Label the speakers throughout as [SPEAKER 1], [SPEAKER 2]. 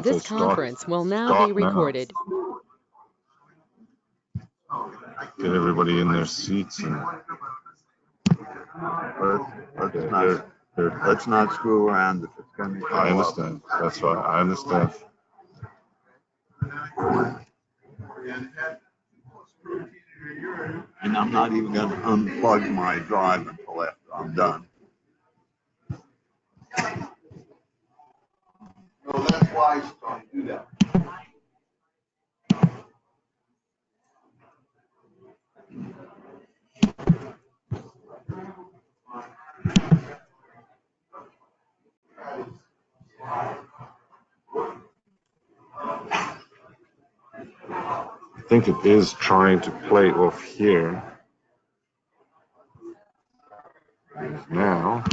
[SPEAKER 1] This conference will now be recorded.
[SPEAKER 2] Get everybody in their seats and
[SPEAKER 3] let's not screw around if it's going to be.
[SPEAKER 2] I understand. That's right. I understand.
[SPEAKER 3] And I'm not even going to unplug my drive until after I'm done. So that's why I started to do that.
[SPEAKER 2] I think it is trying to play off here. Now.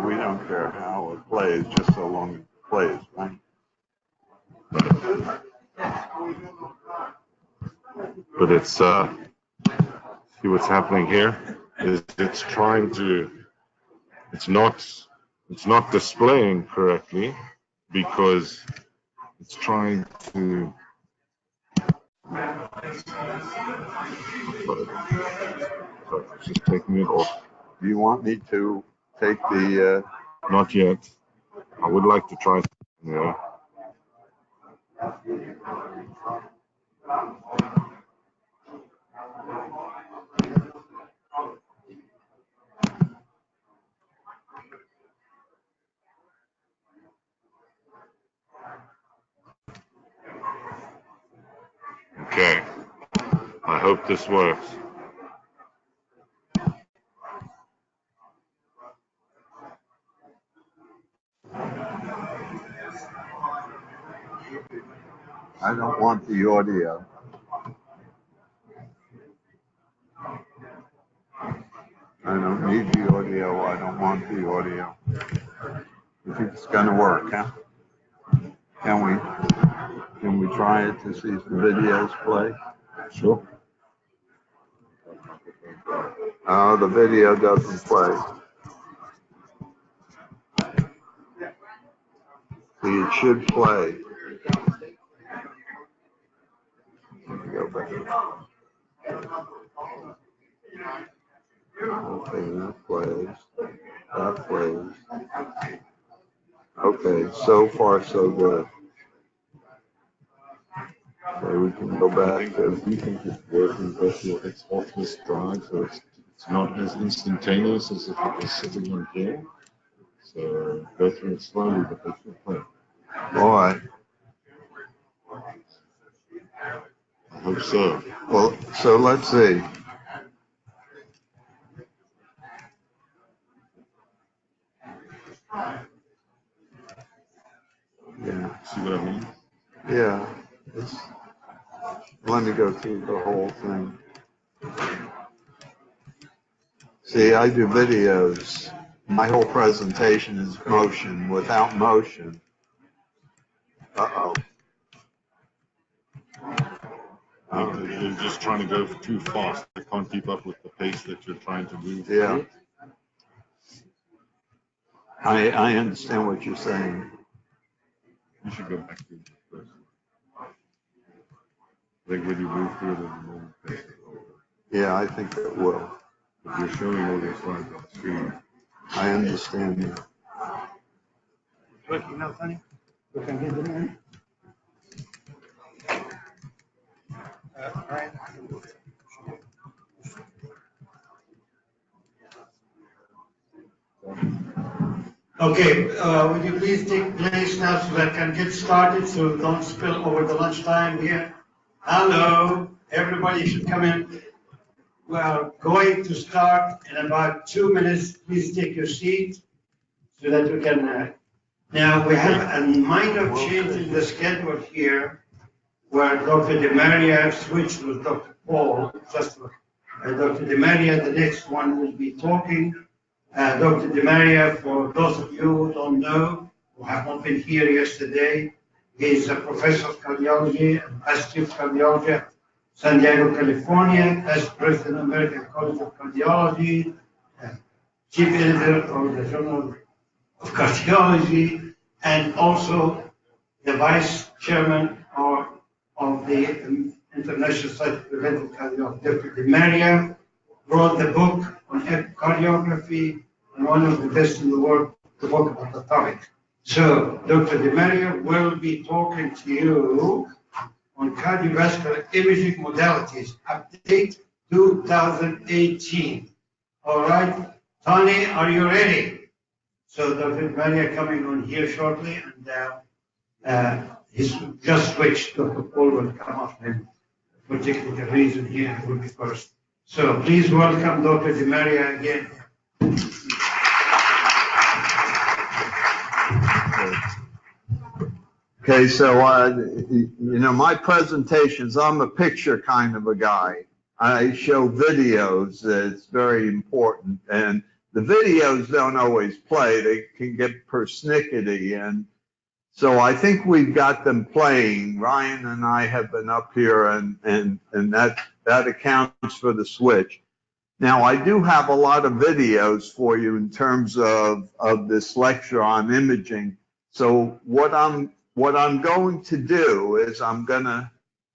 [SPEAKER 3] We don't care how it plays, just so long as it plays, right?
[SPEAKER 2] But it's see what's happening here is it's trying to it's not displaying correctly because it's trying to it's just taking it off.
[SPEAKER 3] Do you want me to take the
[SPEAKER 2] not yet. I would like to try something there. Okay, I hope this works.
[SPEAKER 3] I don't want the audio. I don't need the audio. I don't want the audio. You think it's going to work, huh? Can we try it to see if the videos play?
[SPEAKER 2] Sure.
[SPEAKER 3] The video doesn't play. See, it should play. Go back. Okay, that plays. That plays. Okay, so far so good. Okay, we can go back.
[SPEAKER 2] Do you think it's working better? It's off this drive, so it's not as instantaneous as if it was sitting on here. So go through it slowly, but they should play.
[SPEAKER 3] All right.
[SPEAKER 2] I hope so.
[SPEAKER 3] Well, so let's see. Yeah.
[SPEAKER 2] See what I mean?
[SPEAKER 3] Yeah. Let me go through the whole thing. See, I do videos. My whole presentation is motion. Without motion. Uh-oh.
[SPEAKER 2] You're just trying to go too fast. I can't keep up with the pace that you're trying to move.
[SPEAKER 3] Yeah. I understand what you're saying.
[SPEAKER 2] You should go back to the first. Like when you move through the pace.
[SPEAKER 3] Yeah, I think it will.
[SPEAKER 2] If you're showing all your slides on the screen.
[SPEAKER 3] I understand you.
[SPEAKER 4] Working now, Sonny? We can get them in. Right. Okay, would you please take place now so that I can get started so don't spill over the lunchtime here? Hello, everybody should come in. We are going to start in about 2 minutes. Please take your seat so that we can. Now we have a minor change in the schedule here where Dr. DeMaria switched with Dr. Paul. Just Dr. DeMaria, the next one will be talking. Dr. DeMaria, for those of you who don't know, who have not been here yesterday, he is a professor of cardiology and past chief cardiology at San Diego, California, past president of American College of Cardiology, chief editor of the Journal of Cardiology, and also the vice chairman of the International Society of Preventive Cardiology, Dr. DeMaria, wrote the book on cardiography and one of the best in the world to talk about the topic. So Dr. DeMaria will be talking to you on cardiovascular imaging modalities, update 2018. All right, Tony, are you ready? So Dr. DeMaria coming on here shortly, and he's just switched. Dr. Paul will come after him for technical reason here and will be first. So please welcome Dr. DeMaria again.
[SPEAKER 3] Okay, so my presentations, I'm a picture kind of a guy. I show videos. It's very important, and the videos don't always play. They can get persnickety, and so I think we've got them playing. Ryan and I have been up here, and that accounts for the switch. Now, I do have a lot of videos for you in terms of this lecture on imaging. So what I'm going to do is I'm gonna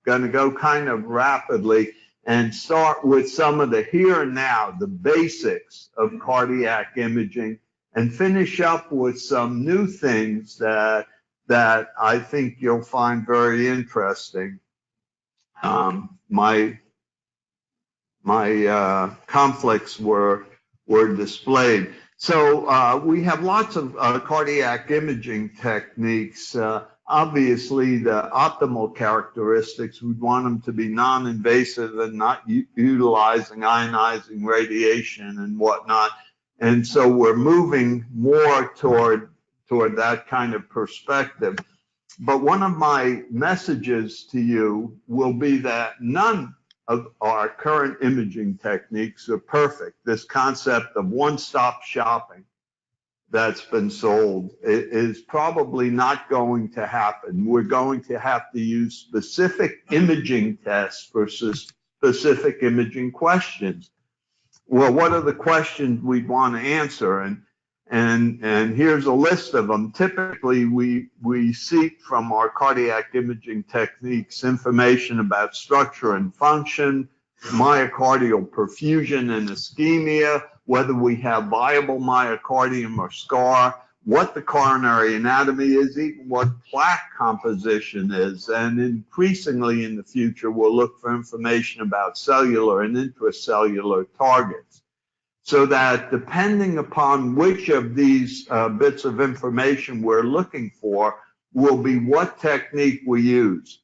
[SPEAKER 3] go kind of rapidly and start with some of the here and now, the basics of cardiac imaging, and finish up with some new things that I think you'll find very interesting. My conflicts were displayed. So we have lots of cardiac imaging techniques. Obviously, the optimal characteristics, we'd want them to be non-invasive and not utilizing ionizing radiation and whatnot. And so we're moving more toward that kind of perspective. But one of my messages to you will be that none of our current imaging techniques are perfect. This concept of one-stop shopping that's been sold is probably not going to happen. We're going to have to use specific imaging tests for specific imaging questions. Well, what are the questions we'd want to answer? And here's a list of them. Typically, we seek from our cardiac imaging techniques information about structure and function, myocardial perfusion and ischemia, whether we have viable myocardium or scar, what the coronary anatomy is, even what plaque composition is. And increasingly in the future, we'll look for information about cellular and intracellular targets. So that depending upon which of these bits of information we're looking for will be what technique we use.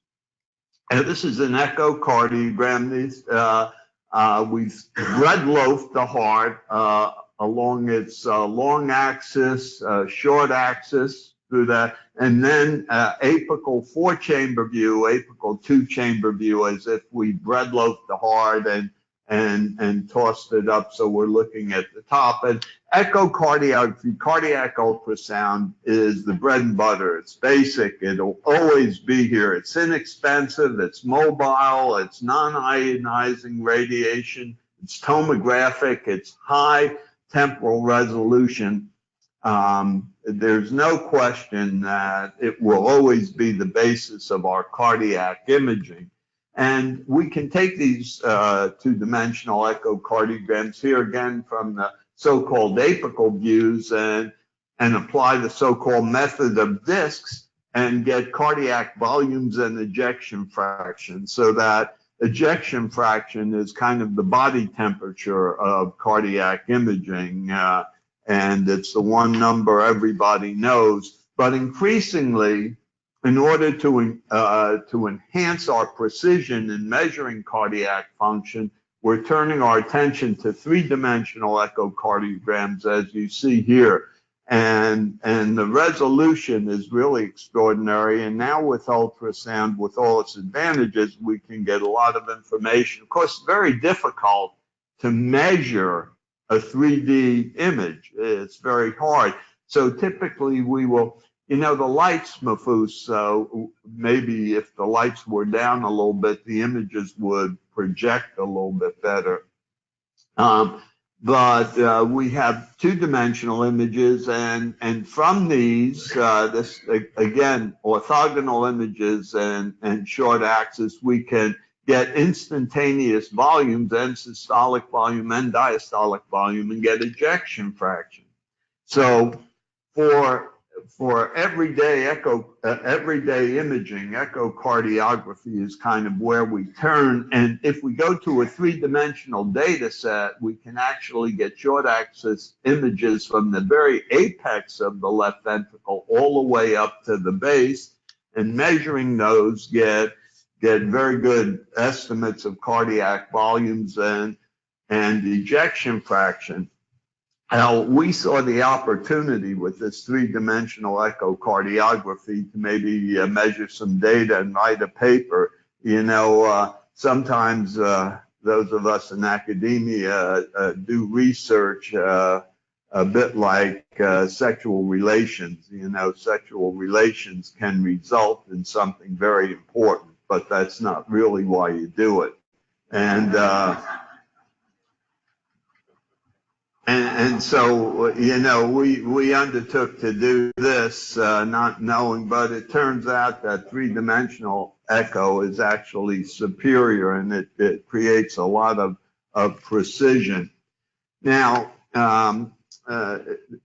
[SPEAKER 3] And this is an echocardiogram. We've red loafed the heart along its long axis, short axis through that, and then apical 4-chamber view, apical 2-chamber view, as if we red loafed the heart and tossed it up, so we're looking at the top. And echocardiography, cardiac ultrasound, is the bread and butter. It's basic. It'll always be here. It's inexpensive. It's mobile. It's non-ionizing radiation. It's tomographic. It's high temporal resolution. There's no question that it will always be the basis of our cardiac imaging. And we can take these two-dimensional echocardiograms here again from the so-called apical views and apply the so-called method of discs and get cardiac volumes and ejection fraction, so that ejection fraction is kind of the body temperature of cardiac imaging, and it's the one number everybody knows. But increasingly, in order to enhance our precision in measuring cardiac function, we're turning our attention to three-dimensional echocardiograms, as you see here. And the resolution is really extraordinary. And now with ultrasound, with all its advantages, we can get a lot of information. Of course, it's very difficult to measure a 3D image. It's very hard. So typically we will, the light's mafus, so maybe if the lights were down a little bit, the images would project a little bit better. but we have two-dimensional images, and from these, this again, orthogonal images and short axis, we can get instantaneous volumes and systolic volume and diastolic volume and get ejection fraction. So for everyday imaging, echocardiography is kind of where we turn. And if we go to a three-dimensional data set, we can actually get short axis images from the very apex of the left ventricle all the way up to the base, and measuring those get very good estimates of cardiac volumes and ejection fraction. Now, we saw the opportunity with this three-dimensional echocardiography to maybe measure some data and write a paper. You know, sometimes those of us in academia do research a bit like sexual relations. You know, sexual relations can result in something very important, but that's not really why you do it. And so, you know, we undertook to do this not knowing, but it turns out that three-dimensional echo is actually superior, and it creates a lot of precision. Now, the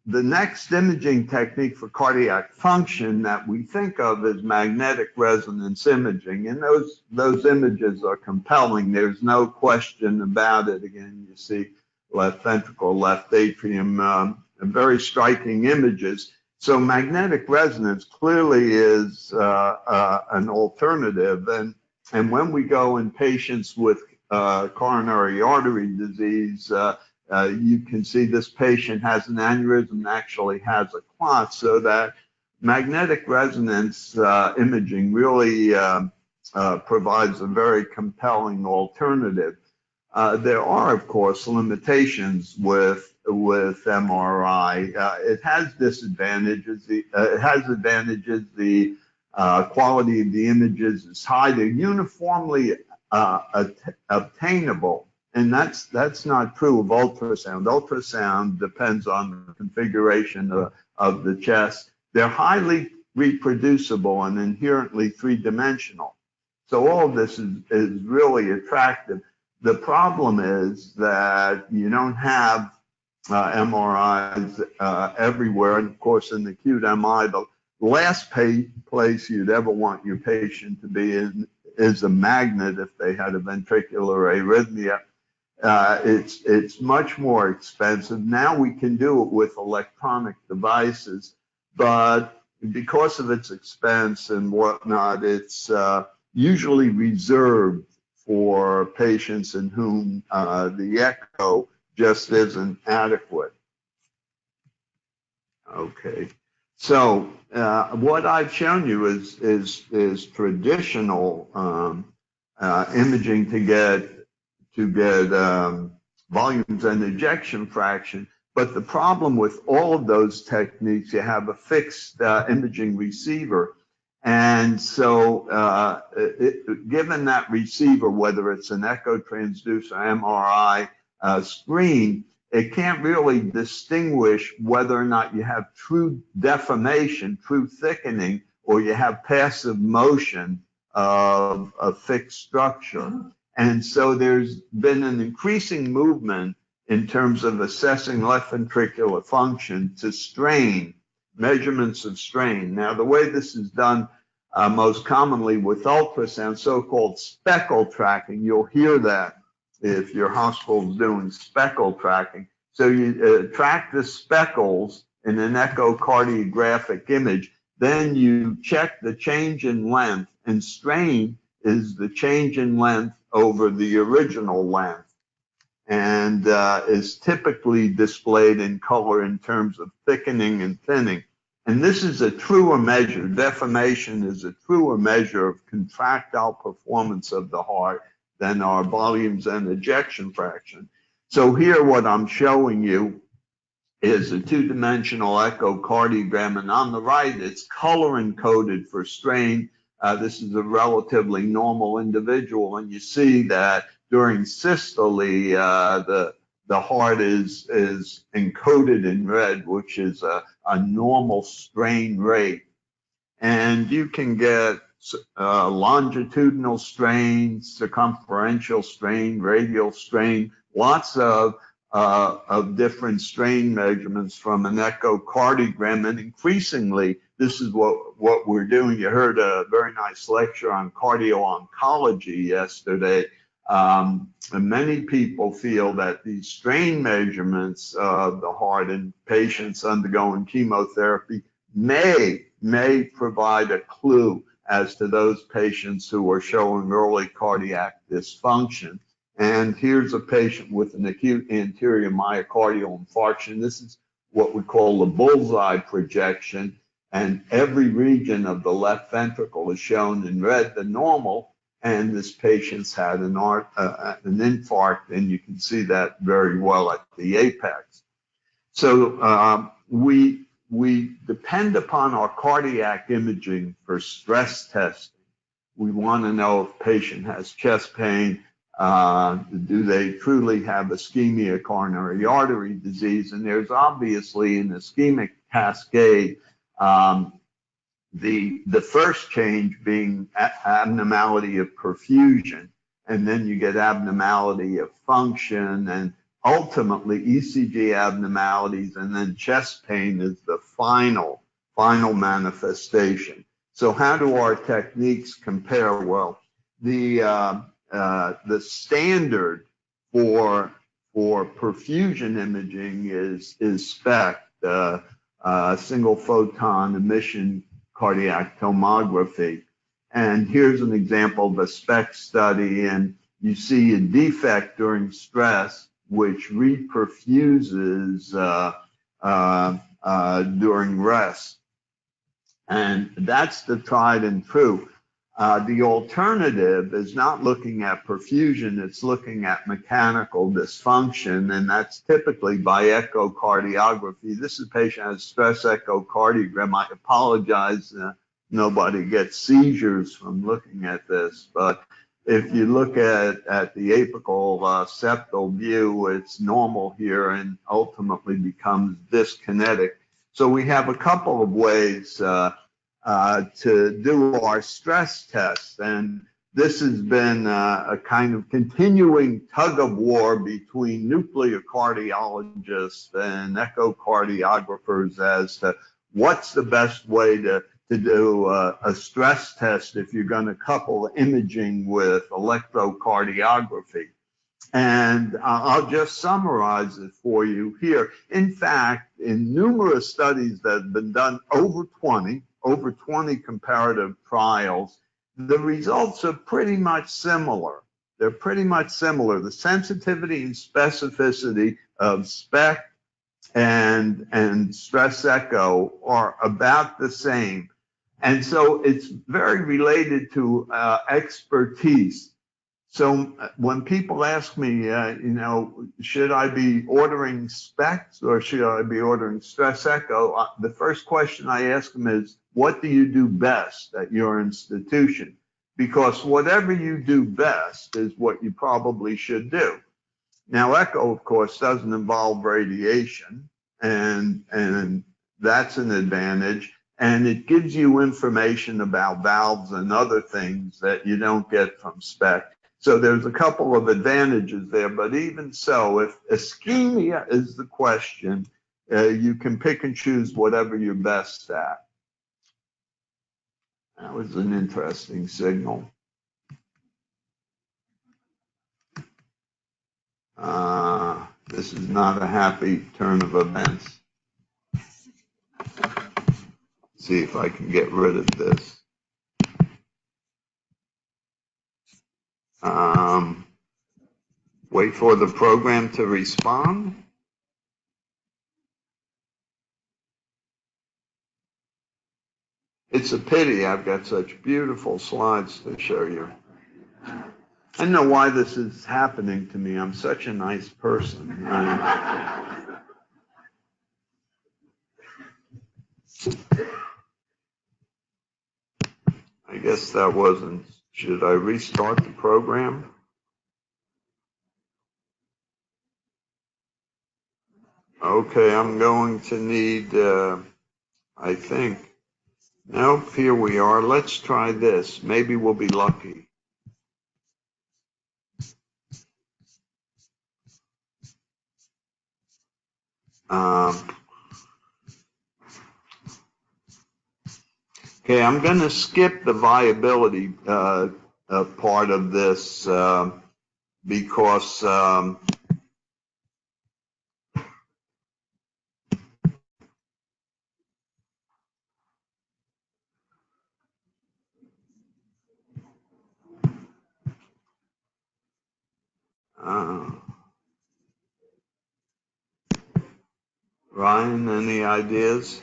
[SPEAKER 3] next imaging technique for cardiac function that we think of is magnetic resonance imaging, and those images are compelling. There's no question about it. Again, you see left ventricle, left atrium, very striking images. So magnetic resonance clearly is an alternative. And when we go in patients with coronary artery disease, you can see this patient has an aneurysm, actually has a clot, so that magnetic resonance imaging really provides a very compelling alternative. There are, of course, limitations with MRI. It has disadvantages. It has advantages. The quality of the images is high. They're uniformly obtainable, and that's not true of ultrasound. Ultrasound depends on the configuration of the chest. They're highly reproducible and inherently three-dimensional. So all of this is really attractive. The problem is that you don't have MRIs everywhere. And of course, in acute MI, the last place you'd ever want your patient to be in is a magnet if they had a ventricular arrhythmia. It's much more expensive. Now we can do it with electronic devices, but because of its expense and whatnot, it's usually reserved for patients in whom the echo just isn't adequate. Okay, so what I've shown you is traditional imaging to get volumes and ejection fraction. But the problem with all of those techniques, you have a fixed imaging receiver. And so given that receiver, whether it's an echo transducer, MRI screen, it can't really distinguish whether or not you have true deformation, true thickening, or you have passive motion of a fixed structure. And so there's been an increasing movement in terms of assessing left ventricular function to strain, measurements of strain. Now, the way this is done most commonly with ultrasound, so-called speckle tracking, you'll hear that if your hospital's doing speckle tracking. So you track the speckles in an echocardiographic image, then you check the change in length, and strain is the change in length over the original length, and is typically displayed in color in terms of thickening and thinning. And this is a truer measure. Deformation is a truer measure of contractile performance of the heart than our volumes and ejection fraction. So here what I'm showing you is a two-dimensional echocardiogram, and on the right it's color encoded for strain. This is a relatively normal individual, and you see that during systole, the heart is encoded in red, which is a normal strain rate. And you can get longitudinal strain, circumferential strain, radial strain, lots of different strain measurements from an echocardiogram. And increasingly, this is what we're doing. You heard a very nice lecture on cardio-oncology yesterday. And many people feel that these strain measurements of the heart in patients undergoing chemotherapy may provide a clue as to those patients who are showing early cardiac dysfunction. And here's a patient with an acute anterior myocardial infarction. This is what we call the bullseye projection. And every region of the left ventricle is shown in red, the normal. And this patient's had an infarct, and you can see that very well at the apex. So we depend upon our cardiac imaging for stress testing. We want to know if patient has chest pain, do they truly have ischemia, coronary artery disease, and there's obviously an ischemic cascade. The first change being abnormality of perfusion, and then you get abnormality of function, and ultimately ECG abnormalities, and then chest pain is the final manifestation. So how do our techniques compare? Well, the standard for perfusion imaging is SPECT, single photon emission cardiac tomography. And here's an example of a SPECT study, and you see a defect during stress, which reperfuses during rest. And that's the tried and true. The alternative is not looking at perfusion, it's looking at mechanical dysfunction, and that's typically by echocardiography. This is a patient has stress echocardiogram. I apologize, nobody gets seizures from looking at this, but if you look at the apical septal view, it's normal here and ultimately becomes dyskinetic. So we have a couple of ways to do our stress tests, and this has been a kind of continuing tug of war between nuclear cardiologists and echocardiographers as to what's the best way to do a stress test if you're going to couple imaging with electrocardiography. And I'll just summarize it for you here. In fact, in numerous studies that have been done, over 20 comparative trials, the results are pretty much similar. They're pretty much similar. The sensitivity and specificity of SPECT and stress echo are about the same. And so it's very related to expertise. So when people ask me, should I be ordering SPECTs or should I be ordering stress echo? The first question I ask them is, what do you do best at your institution? Because whatever you do best is what you probably should do. Now, echo, of course, doesn't involve radiation, and that's an advantage. And it gives you information about valves and other things that you don't get from SPECT. So there's a couple of advantages there, but even so, if ischemia is the question, you can pick and choose whatever you're best at. That was an interesting signal. This is not a happy turn of events. See if I can get rid of this. Wait for the program to respond. It's a pity I've got such beautiful slides to show you. I don't know why this is happening to me. I'm such a nice person. I guess that wasn't. Should I restart the program? Okay, I'm going to need, I think, nope, here we are. Let's try this. Maybe we'll be lucky. Okay, I'm going to skip the viability part of this because Ryan, any ideas?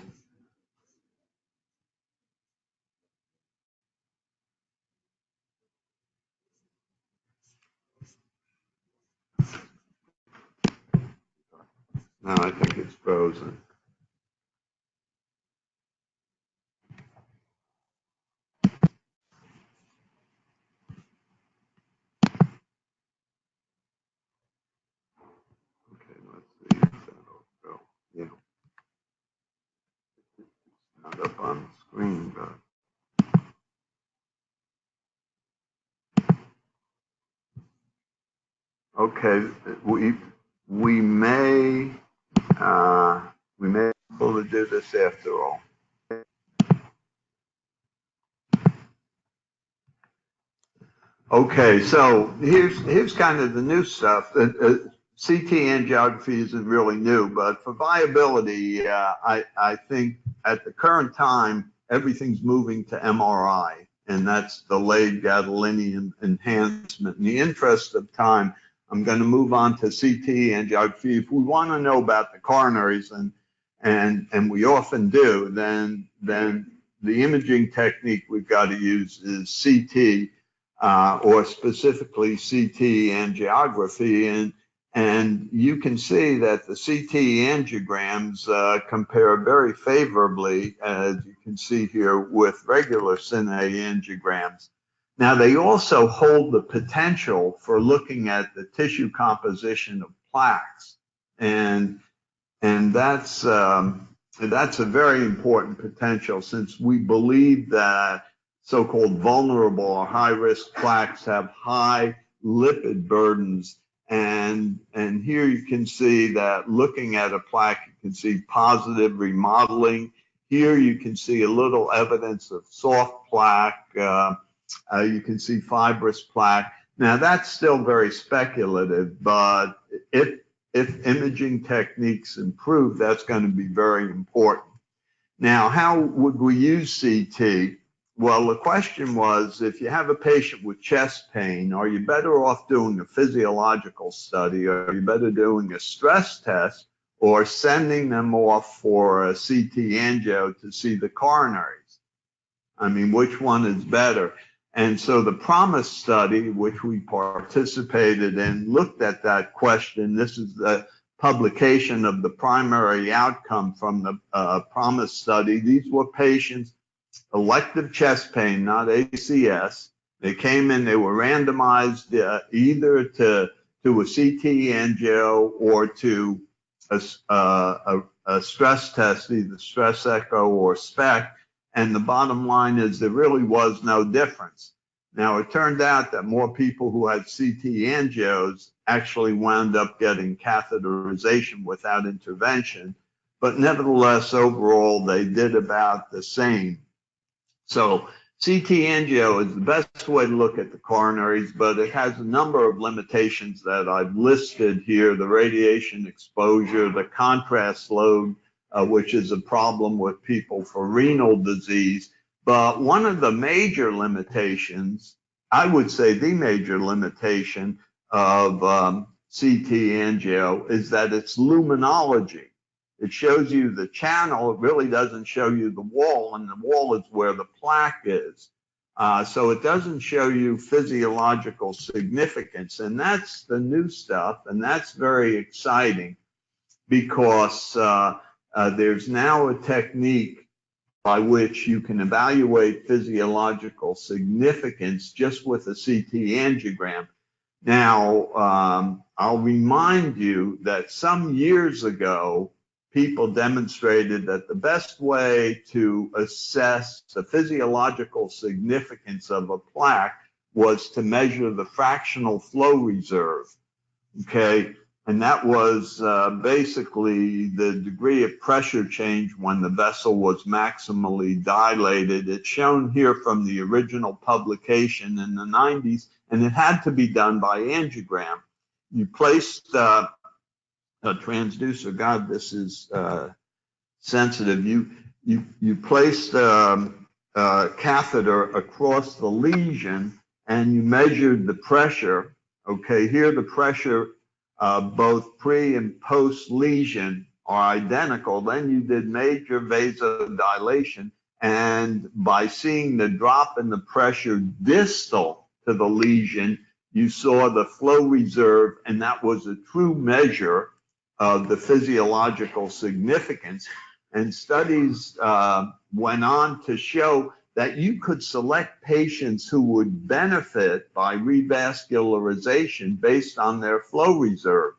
[SPEAKER 3] No, I think it's frozen. Okay, let's see if that'll go. Yeah, not up on the screen, but okay, we may we may be able to do this after all. Okay, so here's kind of the new stuff. CT angiography isn't really new, but for viability, I think at the current time everything's moving to MRI, and that's delayed gadolinium enhancement. In the interest of time, I'm going to move on to CT angiography. If we want to know about the coronaries, and we often do, then the imaging technique we've got to use is CT. Or specifically CT angiography, and you can see that the CT angiograms compare very favorably, as you can see here, with regular Cine angiograms. Now, they also hold the potential for looking at the tissue composition of plaques, and that's a very important potential, since we believe that so-called vulnerable or high-risk plaques have high lipid burdens. And here you can see that looking at a plaque, you can see positive remodeling. Here you can see a little evidence of soft plaque. You can see fibrous plaque. Now, that's still very speculative, but if imaging techniques improve, that's going to be very important. Now, how would we use CT? Well, the question was, if you have a patient with chest pain, are you better off doing a physiological study, or are you better doing a stress test, or sending them off for a CT angio to see the coronaries? I mean, which one is better? And so the PROMISE study, which we participated in, looked at that question. This is the publication of the primary outcome from the PROMISE study. These were patients, elective chest pain, not ACS. They came in, they were randomized either to a CT angio or to a stress test, either stress echo or SPECT. And the bottom line is there really was no difference. Now, it turned out that more people who had CT angios actually wound up getting catheterization without intervention, but nevertheless, overall, they did about the same. So CT angio is the best way to look at the coronaries, but it has a number of limitations that I've listed here: the radiation exposure, the contrast load, which is a problem with people for renal disease. But one of the major limitations, I would say the major limitation of CT angio, is that it's luminology. It shows you the channel. It really doesn't show you the wall, and the wall is where the plaque is. So it doesn't show you physiological significance, and that's the new stuff, and that's very exciting, because there's now a technique by which you can evaluate physiological significance just with a CT angiogram. Now, I'll remind you that some years ago, people demonstrated that the best way to assess the physiological significance of a plaque was to measure the fractional flow reserve, okay? And that was basically the degree of pressure change when the vessel was maximally dilated. It's shown here from the original publication in the 90s, and it had to be done by angiogram. You placed a transducer, God, this is sensitive. You placed a catheter across the lesion and you measured the pressure. Okay, here the pressure both pre and post lesion are identical. Then you did major vasodilation, and by seeing the drop in the pressure distal to the lesion, you saw the flow reserve, and that was a true measure of the physiological significance. And studies went on to show that you could select patients who would benefit by revascularization based on their flow reserve.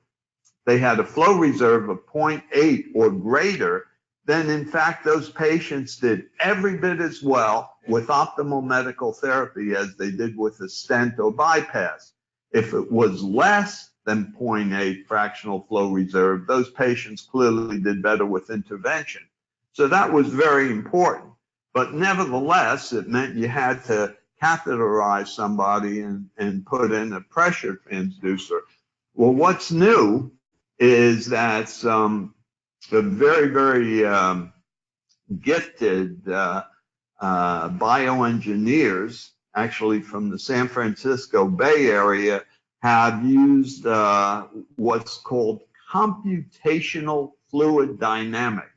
[SPEAKER 3] They had a flow reserve of 0.8 or greater, then in fact those patients did every bit as well with optimal medical therapy as they did with a stent or bypass. If it was less than 0.8 fractional flow reserve, those patients clearly did better with intervention. So that was very important. But nevertheless, it meant you had to catheterize somebody and put in a pressure transducer. Well, what's new is that some very, very gifted bioengineers, actually from the San Francisco Bay Area, have used what's called computational fluid dynamics.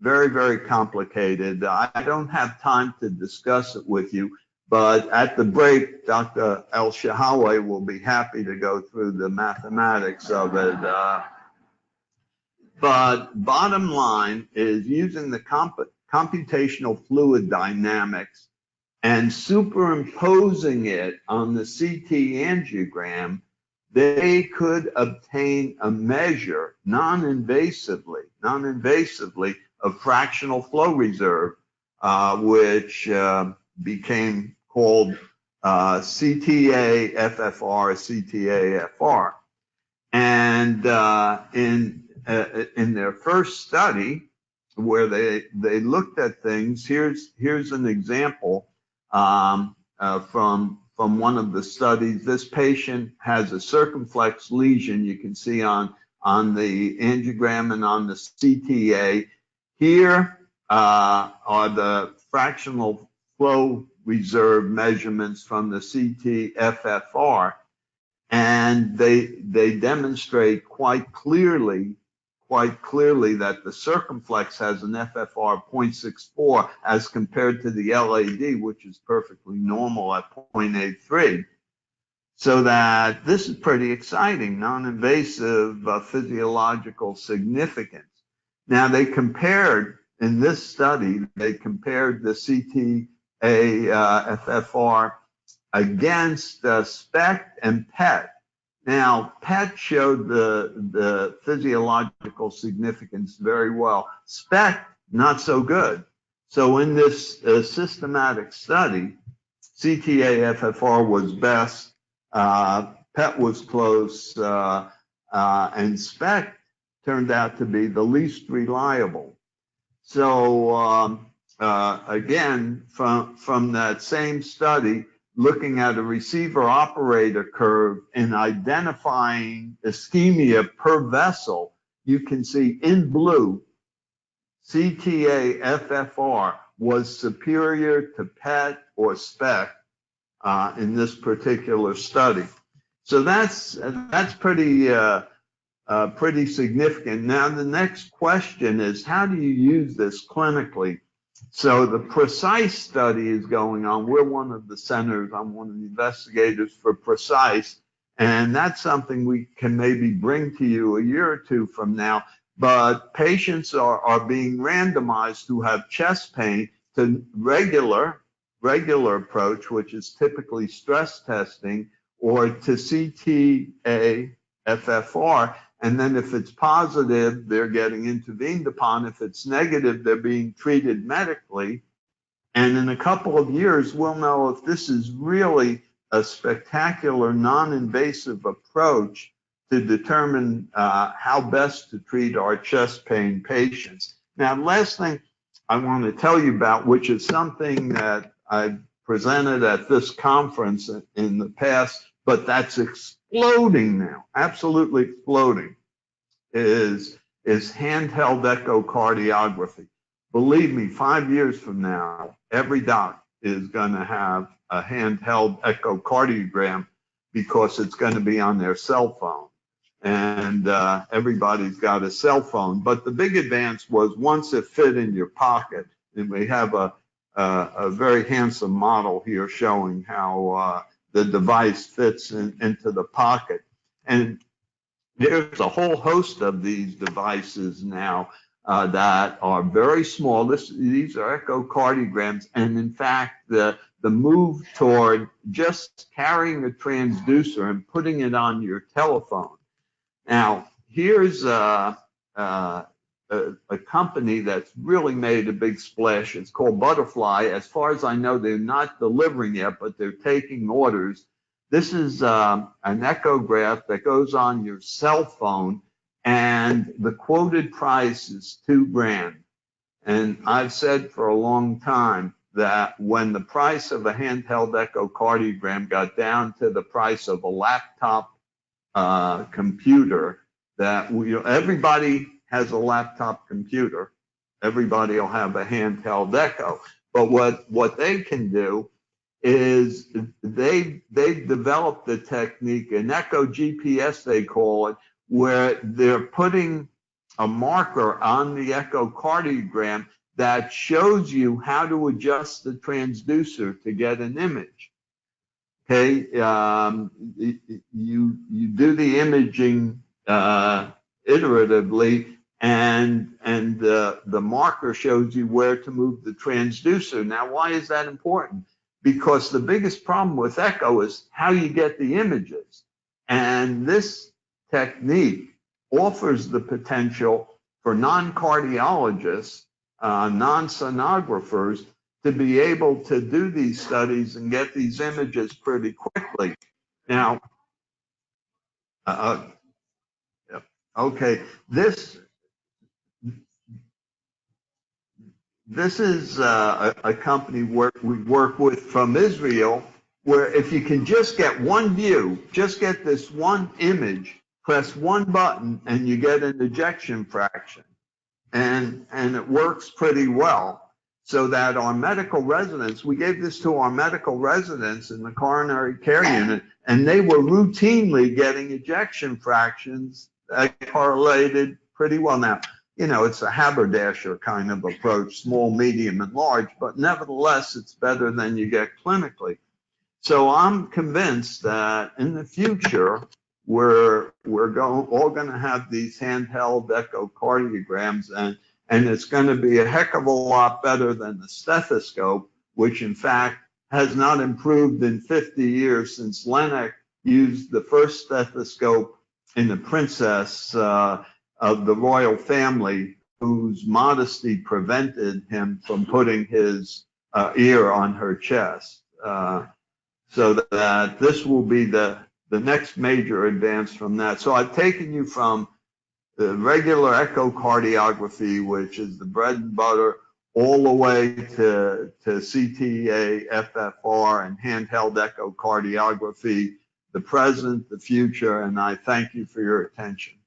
[SPEAKER 3] Very, very complicated. I don't have time to discuss it with you, but at the break, Dr. El-Shahawy will be happy to go through the mathematics of it. But bottom line is using the computational fluid dynamics and superimposing it on the CT angiogram, they could obtain a measure non-invasively of fractional flow reserve, which became called CTA-FFR. And in their first study, where they looked at things, here's an example from one of the studies. This patient has a circumflex lesion. You can see on the angiogram and on the CTA. Here are the fractional flow reserve measurements from the CT-FFR, and they demonstrate quite clearly that the circumflex has an FFR of 0.64 as compared to the LAD, which is perfectly normal at 0.83. So that this is pretty exciting, non-invasive physiological significance. Now they compared, in this study, they compared the CTA-FFR against SPECT and PET. Now, PET showed the physiological significance very well. SPECT, not so good. So in this systematic study, CTA-FFR was best, PET was close, and SPECT turned out to be the least reliable. So again, from that same study, looking at a receiver operator curve and identifying ischemia per vessel, you can see in blue, CTA-FFR was superior to PET or SPECT in this particular study. So that's pretty significant. Now the next question is, how do you use this clinically? So the PRECISE study is going on. We're one of the centers. I'm one of the investigators for PRECISE, and that's something we can maybe bring to you a year or two from now. But patients are being randomized who have chest pain to regular approach, which is typically stress testing, or to CTA FFR. And then if it's positive, they're getting intervened upon. If it's negative, they're being treated medically. And in a couple of years, we'll know if this is really a spectacular, non-invasive approach to determine how best to treat our chest pain patients. Now, last thing I want to tell you about, which is something that I presented at this conference in the past, but that's exploding now, absolutely exploding, is handheld echocardiography. Believe me, 5 years from now, every doc is going to have a handheld echocardiogram because it's going to be on their cell phone. And everybody's got a cell phone. But the big advance was once it fit in your pocket, and we have a very handsome model here showing how the device fits into the pocket. And there's a whole host of these devices now that are very small. These are echocardiograms, and in fact, the move toward just carrying a transducer and putting it on your telephone. Now, here's a company that's really made a big splash. It's called Butterfly. As far as I know, they're not delivering yet, but they're taking orders. This is an echograph that goes on your cell phone, and the quoted price is $2,000. And I've said for a long time that when the price of a handheld echocardiogram got down to the price of a laptop computer, that everybody has a laptop computer, everybody will have a handheld echo. But what they can do is they've developed the technique, an echo GPS they call it, where they're putting a marker on the echocardiogram that shows you how to adjust the transducer to get an image. Okay, you do the imaging iteratively, and the marker shows you where to move the transducer. Now, why is that important? Because the biggest problem with echo is how you get the images. And this technique offers the potential for non-cardiologists, non-sonographers, to be able to do these studies and get these images pretty quickly. Now, okay, this is a company we work with from Israel, where if you can just get one view, just get this one image, press one button, and you get an ejection fraction. And it works pretty well. So that our medical residents, we gave this to our medical residents in the coronary care unit, and they were routinely getting ejection fractions that correlated pretty well. Now, it's a haberdasher kind of approach, small, medium, and large, but nevertheless, it's better than you get clinically. So I'm convinced that in the future, we're all going to have these handheld echocardiograms, and it's going to be a heck of a lot better than the stethoscope, which in fact has not improved in 50 years since Lennox used the first stethoscope in the princess of the royal family, whose modesty prevented him from putting his ear on her chest. So that this will be the next major advance from that. So I've taken you from the regular echocardiography, which is the bread and butter, all the way to CTA, FFR, and handheld echocardiography, the present, the future, and I thank you for your attention.